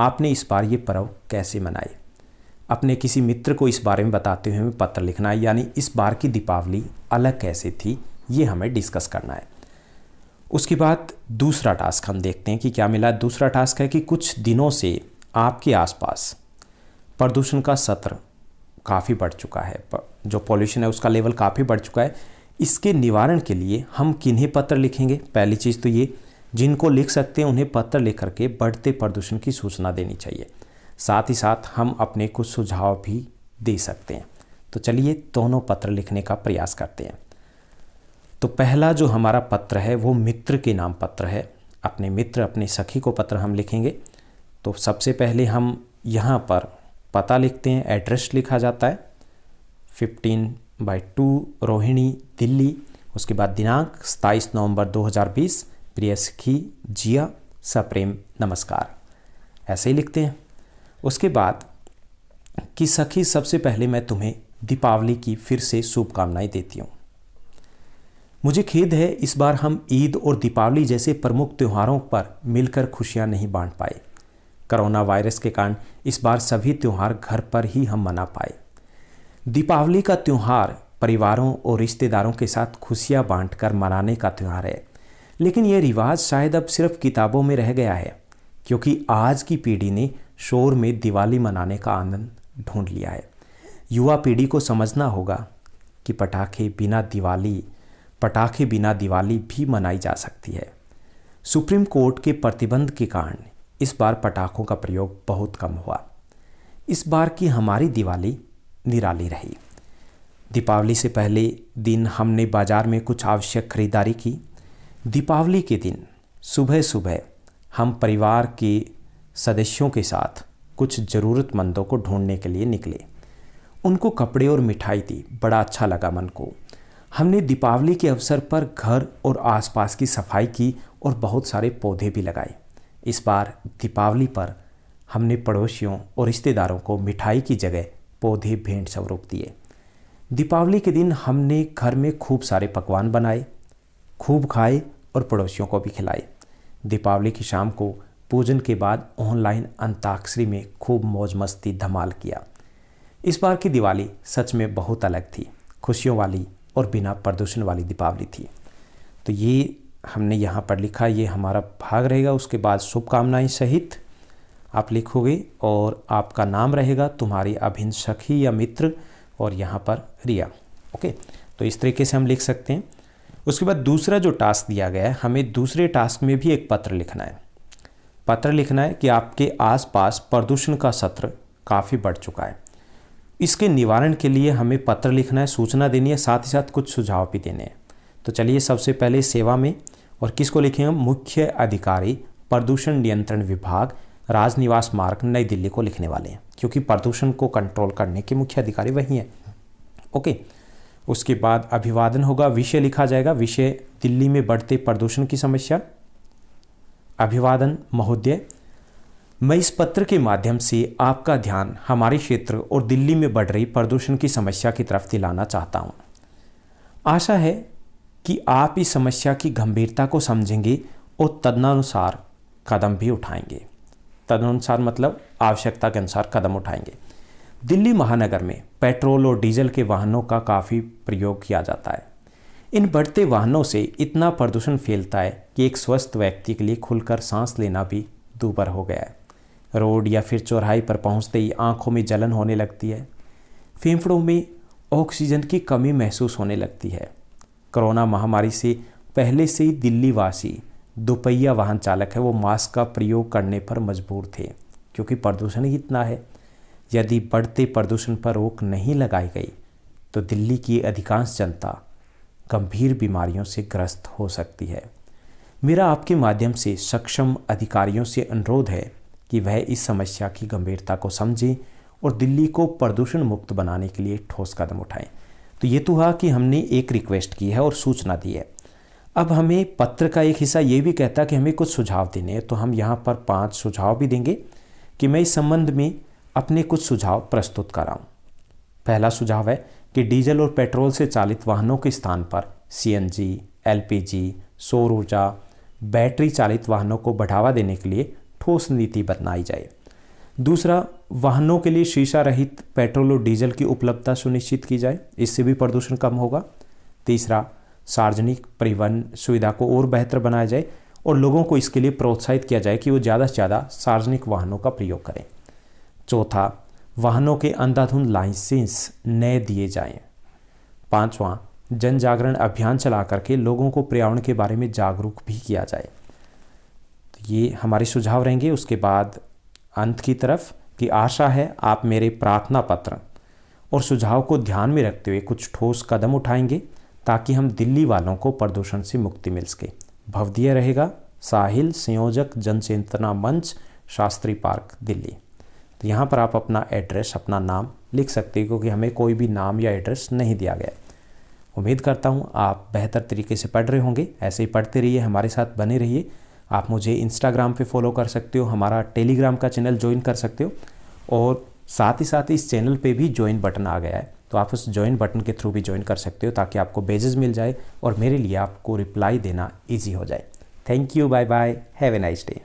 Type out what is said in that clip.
आपने इस बार ये पर्व कैसे मनाए। अपने किसी मित्र को इस बारे में बताते हुए हमें पत्र लिखना है, यानी इस बार की दीपावली अलग कैसे थी ये हमें डिस्कस करना है। उसके बाद दूसरा टास्क हम देखते हैं कि क्या मिला। दूसरा टास्क है कि कुछ दिनों से आपके आसपास प्रदूषण का स्तर काफ़ी बढ़ चुका है, जो पॉल्यूशन है उसका लेवल काफ़ी बढ़ चुका है। इसके निवारण के लिए हम किन्हें पत्र लिखेंगे। पहली चीज़ तो ये, जिनको लिख सकते हैं उन्हें पत्र लिख करके बढ़ते प्रदूषण की सूचना देनी चाहिए। साथ ही साथ हम अपने कुछ सुझाव भी दे सकते हैं। तो चलिए दोनों पत्र लिखने का प्रयास करते हैं। तो पहला जो हमारा पत्र है वो मित्र के नाम पत्र है। अपने मित्र, अपने सखी को पत्र हम लिखेंगे। तो सबसे पहले हम यहाँ पर पता लिखते हैं, एड्रेस लिखा जाता है 15/2 रोहिणी दिल्ली। उसके बाद दिनांक 27 नवंबर 2020। प्रिय सखी जिया, सप्रेम नमस्कार, ऐसे ही लिखते हैं। उसके बाद कि सखी, सबसे पहले मैं तुम्हें दीपावली की फिर से शुभकामनाएं देती हूँ। मुझे खेद है इस बार हम ईद और दीपावली जैसे प्रमुख त्योहारों पर मिलकर खुशियाँ नहीं बांट पाए। कोरोना वायरस के कारण इस बार सभी त्यौहार घर पर ही हम मना पाए। दीपावली का त्यौहार परिवारों और रिश्तेदारों के साथ खुशियां बांटकर मनाने का त्यौहार है, लेकिन यह रिवाज शायद अब सिर्फ किताबों में रह गया है, क्योंकि आज की पीढ़ी ने शोर में दिवाली मनाने का आनंद ढूंढ लिया है। युवा पीढ़ी को समझना होगा कि पटाखे बिना दिवाली भी मनाई जा सकती है। सुप्रीम कोर्ट के प्रतिबंध के कारण इस बार पटाखों का प्रयोग बहुत कम हुआ। इस बार की हमारी दिवाली निराली रही। दीपावली से पहले दिन हमने बाजार में कुछ आवश्यक खरीदारी की। दीपावली के दिन सुबह सुबह हम परिवार के सदस्यों के साथ कुछ ज़रूरतमंदों को ढूंढने के लिए निकले। उनको कपड़े और मिठाई दी, बड़ा अच्छा लगा मन को। हमने दीपावली के अवसर पर घर और आसपास की सफाई की और बहुत सारे पौधे भी लगाए। इस बार दीपावली पर हमने पड़ोसियों और रिश्तेदारों को मिठाई की जगह पौधे भेंट स्वरूप दिए। दीपावली के दिन हमने घर में खूब सारे पकवान बनाए, खूब खाए और पड़ोसियों को भी खिलाए। दीपावली की शाम को पूजन के बाद ऑनलाइन अंताक्षरी में खूब मौज मस्ती धमाल किया। इस बार की दिवाली सच में बहुत अलग थी, खुशियों वाली और बिना प्रदूषण वाली दीपावली थी। तो ये हमने यहाँ पर लिखा, ये हमारा भाग रहेगा। उसके बाद शुभकामनाएं सहित आप लिखोगे और आपका नाम रहेगा, तुम्हारी अभिन्न सखी या मित्र, और यहाँ पर रिया। ओके, तो इस तरीके से हम लिख सकते हैं। उसके बाद दूसरा जो टास्क दिया गया है, हमें दूसरे टास्क में भी एक पत्र लिखना है। पत्र लिखना है कि आपके आसपास प्रदूषण का स्तर काफ़ी बढ़ चुका है। इसके निवारण के लिए हमें पत्र लिखना है, सूचना देनी है, साथ ही साथ कुछ सुझाव भी देने हैं। तो चलिए सबसे पहले सेवा में, और किसको लिखेंगे, मुख्य अधिकारी प्रदूषण नियंत्रण विभाग, राजनिवास मार्ग, नई दिल्ली को लिखने वाले हैं, क्योंकि प्रदूषण को कंट्रोल करने के मुख्य अधिकारी वही हैं। ओके, उसके बाद अभिवादन होगा, विषय लिखा जाएगा, विषय दिल्ली में बढ़ते प्रदूषण की समस्या। अभिवादन महोदय, मैं इस पत्र के माध्यम से आपका ध्यान हमारे क्षेत्र और दिल्ली में बढ़ रही प्रदूषण की समस्या की तरफ दिलाना चाहता हूँ। आशा है कि आप इस समस्या की गंभीरता को समझेंगे और तदनुसार कदम भी उठाएंगे। तदनुसार मतलब आवश्यकता के अनुसार कदम उठाएंगे। दिल्ली महानगर में पेट्रोल और डीजल के वाहनों का काफ़ी प्रयोग किया जाता है। इन बढ़ते वाहनों से इतना प्रदूषण फैलता है कि एक स्वस्थ व्यक्ति के लिए खुलकर सांस लेना भी दूभर हो गया है। रोड या फिर चौराहे पर पहुंचते ही आंखों में जलन होने लगती है, फेफड़ों में ऑक्सीजन की कमी महसूस होने लगती है। कोरोना महामारी से पहले से ही दिल्ली वासी दोपहिया वाहन चालक है वो मास्क का प्रयोग करने पर मजबूर थे, क्योंकि प्रदूषण ही इतना है। यदि बढ़ते प्रदूषण पर रोक नहीं लगाई गई तो दिल्ली की अधिकांश जनता गंभीर बीमारियों से ग्रस्त हो सकती है। मेरा आपके माध्यम से सक्षम अधिकारियों से अनुरोध है कि वह इस समस्या की गंभीरता को समझें और दिल्ली को प्रदूषण मुक्त बनाने के लिए ठोस कदम उठाएं। तो ये तो हुआ कि हमने एक रिक्वेस्ट की है और सूचना दी है। अब हमें पत्र का एक हिस्सा ये भी कहता है कि हमें कुछ सुझाव देने हैं, तो हम यहाँ पर 5 सुझाव भी देंगे कि मैं इस संबंध में अपने कुछ सुझाव प्रस्तुत कराऊँ। पहला सुझाव है कि डीजल और पेट्रोल से चालित वाहनों के स्थान पर CNG, LPG, सौर ऊर्जा, बैटरी चालित वाहनों को बढ़ावा देने के लिए ठोस नीति बनाई जाए। दूसरा, वाहनों के लिए शीशा रहित पेट्रोल और डीजल की उपलब्धता सुनिश्चित की जाए, इससे भी प्रदूषण कम होगा। तीसरा, सार्वजनिक परिवहन सुविधा को और बेहतर बनाया जाए और लोगों को इसके लिए प्रोत्साहित किया जाए कि वो ज़्यादा से ज़्यादा सार्वजनिक वाहनों का प्रयोग करें। चौथा, वाहनों के अंधाधुंध लाइसेंस नए दिए जाएं। पांचवा, जन जागरण अभियान चला करके लोगों को पर्यावरण के बारे में जागरूक भी किया जाए। तो ये हमारे सुझाव रहेंगे। उसके बाद अंत की तरफ कि आशा है आप मेरे प्रार्थना पत्र और सुझाव को ध्यान में रखते हुए कुछ ठोस कदम उठाएंगे ताकि हम दिल्ली वालों को प्रदूषण से मुक्ति मिल सके। भवदीय रहेगा, साहिल, संयोजक, जनचेतना मंच, शास्त्री पार्क, दिल्ली। तो यहाँ पर आप अपना एड्रेस, अपना नाम लिख सकते हैं क्योंकि हमें कोई भी नाम या एड्रेस नहीं दिया गया है। उम्मीद करता हूँ आप बेहतर तरीके से पढ़ रहे होंगे। ऐसे ही पढ़ते रहिए, हमारे साथ बने रहिए। आप मुझे इंस्टाग्राम पे फॉलो कर सकते हो, हमारा टेलीग्राम का चैनल ज्वाइन कर सकते हो और साथ ही इस चैनल पे भी ज्वाइन बटन आ गया है, तो आप उस ज्वाइन बटन के थ्रू भी ज्वाइन कर सकते हो ताकि आपको बेजेस मिल जाए और मेरे लिए आपको रिप्लाई देना ईजी हो जाए। Thank you, bye bye, have a nice day.